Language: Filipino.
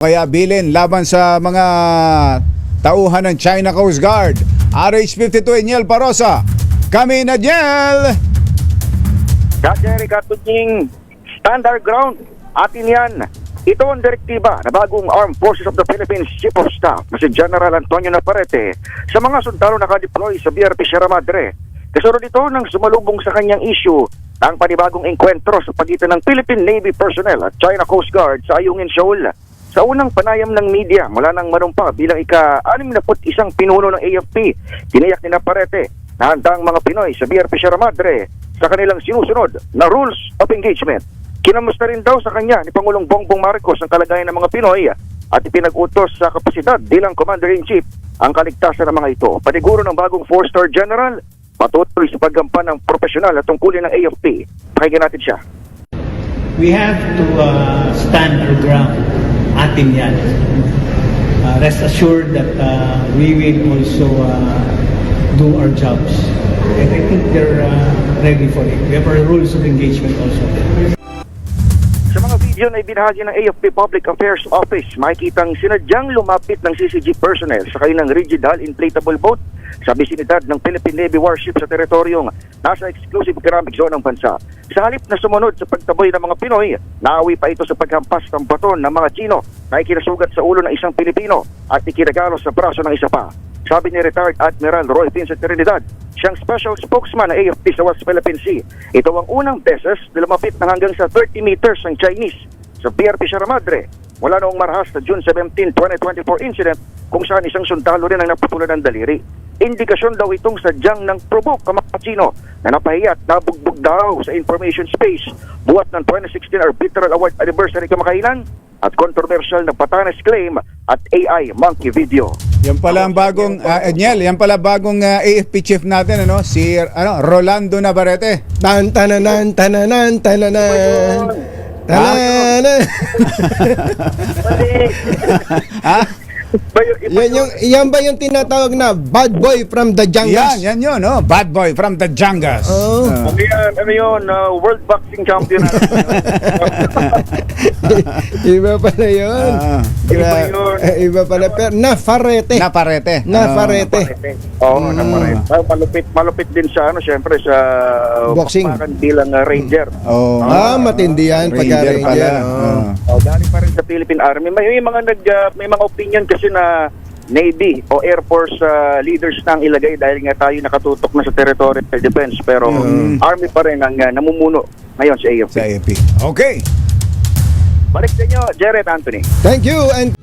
Kaya bilin laban sa mga tauhan ng China Coast Guard. RH52 Eniel Parosa. Kami na Jel! Jerry Katunying, stand our ground. Atin yan. Ito ang direktiba na bagong Armed Forces of the Philippines Chief of Staff na si General Antonio Navarrete sa mga sundalo nakadeploy sa BRP Sierra Madre. Kasunod ito nang sumalubong sa kanyang issue ang panibagong enkwentro sa pagitan ng Philippine Navy personnel at China Coast Guard sa Ayungin, Seoul. Sa unang panayam ng media mula nang manumpa bilang ika-61 pinuno ng AFP, tiniyak ni Navarrete na handa ang mga Pinoy sa BRP Sierra Madre sa kanilang sinusunod na rules of engagement. Kinamusta rin daw sa kanya ni Pangulong Bongbong Marcos ang kalagayan ng mga Pinoy at ipinag-utos sa kapasidad bilang Commander-in-Chief ang kaligtasan ng mga ito. Paniguro ng bagong 4-star general, patuloy sa paggampan ng profesional at tungkulin ng AFP. Pakinggan natin siya. We have to stand our ground. Atin yan. Rest assured that we will also do our jobs. And I think they're ready for it. We have our rules of engagement also. Sa mga video na ibinahagi ng AFP Public Affairs Office, makikitang sinadyang lumapit ng CCG personnel sa kanilang rigid hull inflatable boat sa bisinidad ng Philippine Navy warship sa teritoryong nasa exclusive economic zone ng bansa. Sa halip na sumunod sa pagtaboy ng mga Pinoy, naawi pa ito sa paghampas ng baton ng mga Chino na ikinasugat sa ulo ng isang Pilipino at ikinagalos sa braso ng isa pa. Sabi ni retired Admiral Roy Vincent Trinidad, siyang special spokesman ng AFP sa West Philippine Sea. Ito ang unang beses na lumapit na hanggang sa 30 meters ng Chinese sa BRP Sierra Madre mula noong marahas na June 17, 2024 incident kung saan isang sundalo rin ang naputulan ng daliri. Indikasyon daw itong sadyang ng provoke ang mga Chino na napahiya at nabugbog daw sa information space buhat ng 2016 Arbitral Award Anniversary kamakailan at controversial na Batanes claim at AI monkey video. Yan pala ang bagong Eniel, yan pala bagong AFP chief natin, si Rolando Navarrete. Tananan, tananan, tananan. Tananan. Ha? Yan ba yung tinatawag na bad boy from the Jangas? Yan yun, bad boy from the Jangas. Oh. Ano yun, World Boxing Champion. Iba pala yun. Iba yun. Iba pala. Pero Navarrete. Navarrete. Oo, Navarrete. Malupit din sa syempre sa boxing bilang ranger. Matindi yan pagka ranger. Galing pa rin sa Philippine Army. May mga opinion kasi na Navy o Air Force leaders na ang ilagay dahil nga tayo nakatutok na sa territorial defense, pero Army pa rin ang namumuno ngayon sa AFP. Okay. Balik sa inyo, Jared Anthony. Thank you and